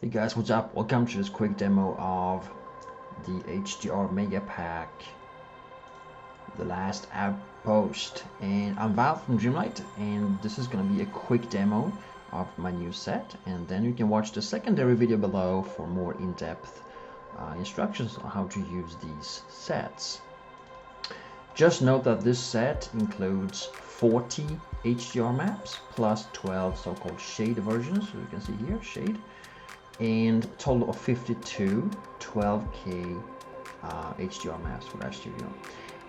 Hey guys, what's up? Welcome to this quick demo of the HDR Mega Pack, the last Outpost. And I'm Val from Dreamlight, and this is going to be a quick demo of my new set. And then you can watch the secondary video below for more in-depth instructions on how to use these sets. Just note that this set includes 40 HDR maps plus 12 so-called shade versions. So you can see here, shade. And a total of 52 12K HDR maps for that studio.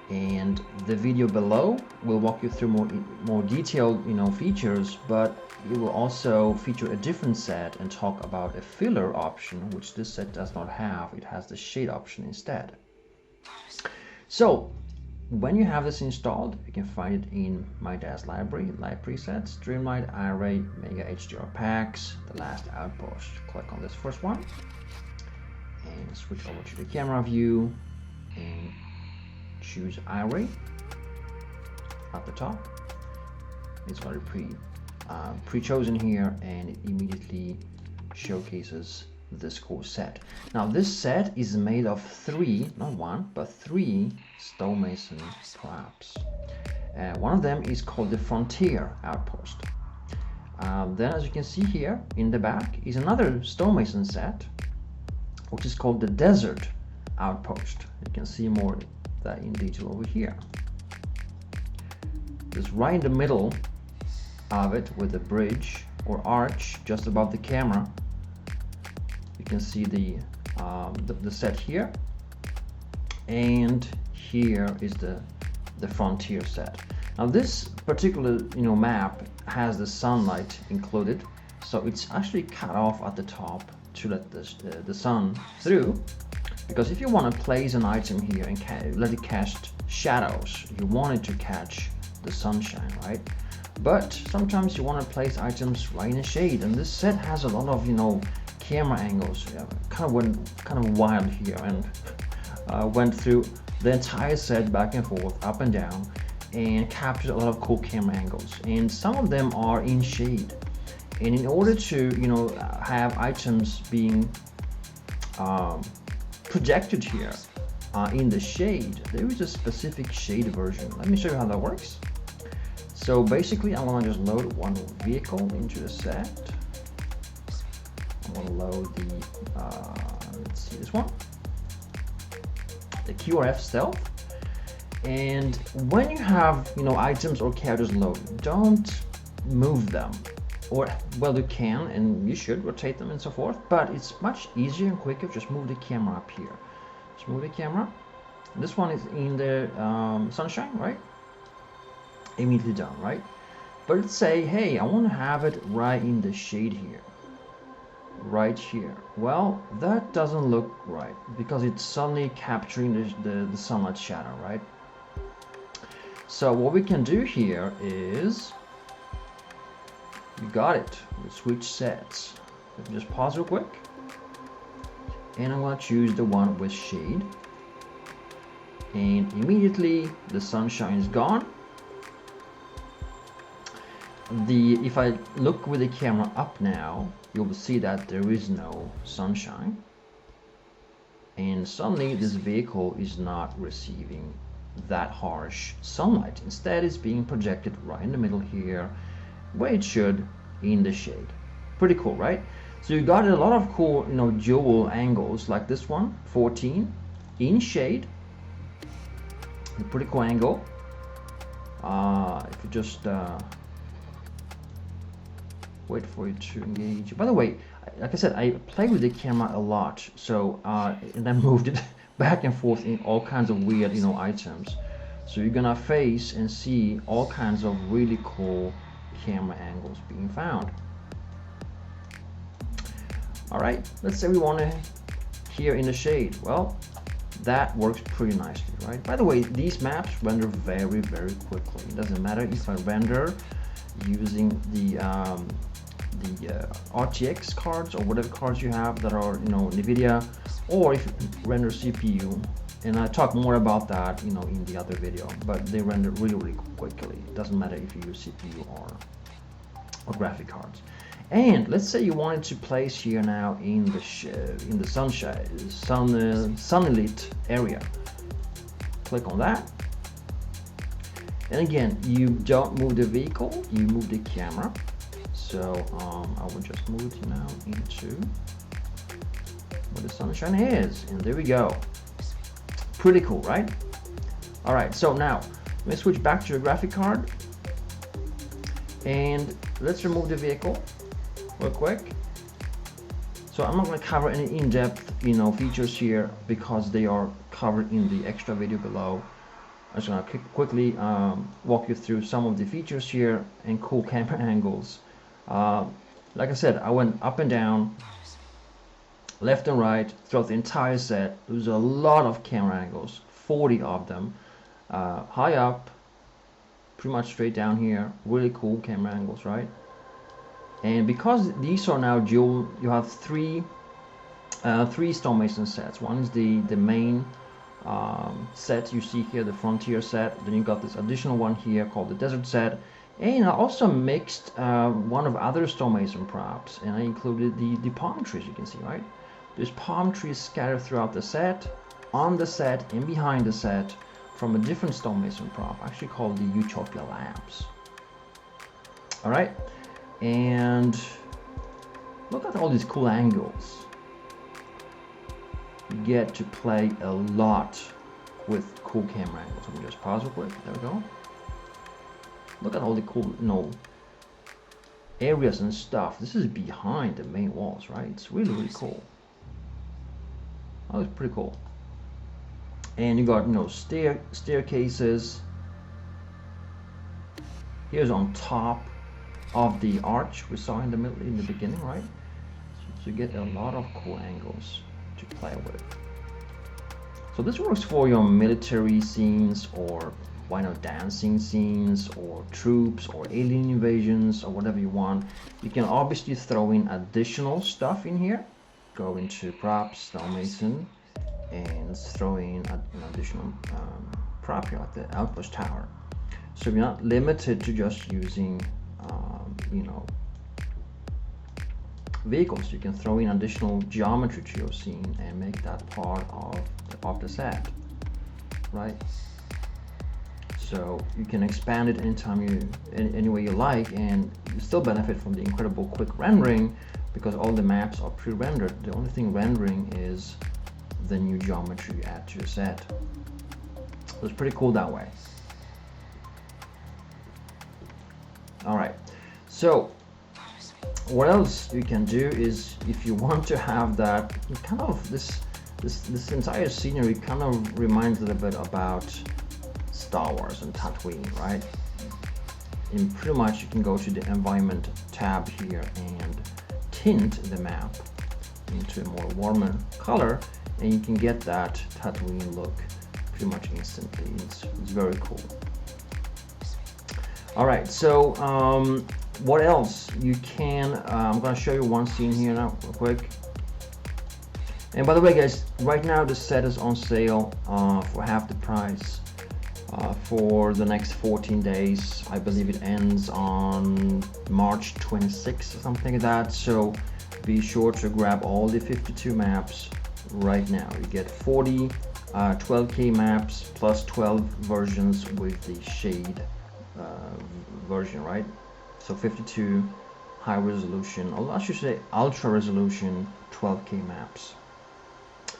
And the video below will walk you through more detailed features, but it will also feature a different set and talk about a filler option, which this set does not have. It has the shade option instead. So when you have this installed, you can find it in my DAZ library, Live Presets, Dreamlight, Array, Mega HDR Packs, The Last Outpost. Click on this first one and switch over to the camera view and choose Array at the top. It's already pre-chosen here, and it immediately showcases this core set. Now this set is made of three, not one, but three stonemason traps. One of them is called the Frontier Outpost. Then, as you can see here in the back, is another stonemason set, which is called the Desert Outpost. You can see more of that in detail over here. Just right in the middle of it, with the bridge or arch just above the camera, you can see the set here, and here is the Frontier set. Now this particular map has the sunlight included, so it's actually cut off at the top to let the sun through, because if you want to place an item here and let it cast shadows, you want it to catch the sunshine, right? But sometimes you want to place items right in the shade, and this set has a lot of camera angles. Kind of wild here, and went through the entire set back and forth, up and down, and captured a lot of cool camera angles, and some of them are in shade. And in order to have items being projected here in the shade, there is a specific shade version. Let me show you how that works. So basically, I'm gonna just load one vehicle into the set. I'm gonna load the let's see, this one, the QRF Stealth. And when you have items or characters loaded, don't move them, or well, you can and you should rotate them and so forth, but it's much easier and quicker. Just move the camera up here. Just move the camera. This one is in the sunshine, right? Immediately done, right? But let's say, hey, I want to have it right in the shade here, right here. Well, that doesn't look right because it's suddenly capturing the sunlight shadow, right? So what we can do here is, you got it, we switch sets. Let me just pause real quick, and I'm going to choose the one with shade, and immediately the sunshine is gone. If I look with the camera up now, you'll see that there is no sunshine, and suddenly this vehicle is not receiving that harsh sunlight. Instead, it's being projected right in the middle here, where it should, in the shade. Pretty cool, right? So you got a lot of cool dual angles, like this one, 14 in shade, a pretty cool angle. If you just wait for it to engage. By the way, like I said, I play with the camera a lot, so and I moved it back and forth in all kinds of weird items. So you're gonna face and see all kinds of really cool camera angles being found. All right, let's say we want to here in the shade. Well, that works pretty nicely, right? By the way, these maps render very, very quickly. It doesn't matter if I render using the RTX cards or whatever cards you have that are NVIDIA, or if you render CPU, and I talk more about that in the other video, but they render really, really quickly. It doesn't matter if you use CPU or graphic cards. And let's say you wanted to place here now in the sunlit area. Click on that. And again, you don't move the vehicle, you move the camera. So I will just move it now into where the sunshine is, and there we go. Pretty cool, right? All right, so now let me switch back to the graphic card, and let's remove the vehicle real quick. So I'm not going to cover any in-depth, features here because they are covered in the extra video below. I'm just going to quickly walk you through some of the features here and cool camera angles. Like I said, I went up and down, left and right throughout the entire set. There's a lot of camera angles, 40 of them, high up, pretty much straight down here. Really cool camera angles, right? And because these are now dual, you have three stonemason sets. One is the main set you see here, the frontier set. Then you got this additional one here called the desert set. And I also mixed one of other stonemason props, and I included the palm trees. You can see, right? There's palm trees scattered throughout the set, on the set, and behind the set from a different stonemason prop, actually called the Utopia lamps. All right, and look at all these cool angles. You get to play a lot with cool camera angles. Let me just pause real quick. There we go. Look at all the cool, areas and stuff. This is behind the main walls, right? It's really, really cool. Oh, it's pretty cool. And you got, staircases. Here's on top of the arch we saw in the middle, in the beginning, right? So you get a lot of cool angles to play with. So this works for your military scenes, or dancing scenes, or troops, or alien invasions, or whatever you want. You can obviously throw in additional stuff in here. Go into props, stonemason, and throw in an additional prop here, like the Outpost tower. So you're not limited to just using, vehicles. You can throw in additional geometry to your scene and make that part of the set, right? So you can expand it anytime any way you like, and you still benefit from the incredible quick rendering because all the maps are pre-rendered. The only thing rendering is the new geometry you add to your set. So it's pretty cool that way. All right, so what else you can do is, if you want to have that kind of this entire scenery kind of reminds a little bit about Star Wars and Tatooine, right? And pretty much you can go to the environment tab here and tint the map into a more warmer color, and you can get that Tatooine look pretty much instantly. It's very cool. All right, so what else you can, I'm gonna show you one scene here now real quick. And by the way guys, right now the set is on sale for half the price for the next 14 days. I believe it ends on March 26th or something like that. So be sure to grab all the 52 maps right now. You get 40 12K maps plus 12 versions with the shade version, right? So 52 high resolution, or I should say ultra resolution 12K maps.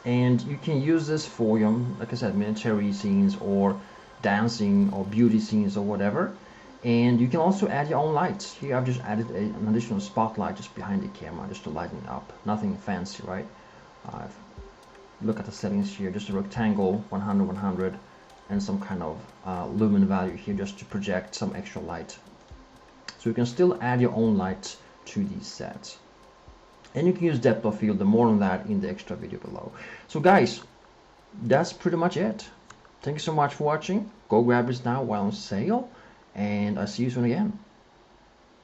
And you can use this for your, like I said, military scenes or dancing or beauty scenes or whatever. And you can also add your own lights. Here I've just added an additional spotlight just behind the camera just to lighten it up. Nothing fancy, right? Look at the settings here, just a rectangle, 100, 100, and some kind of lumen value here just to project some extra light. So you can still add your own lights to these sets. And you can use depth of field, more on that in the extra video below. So guys, that's pretty much it. Thank you so much for watching. Go grab this now while on sale, and I'll see you soon again.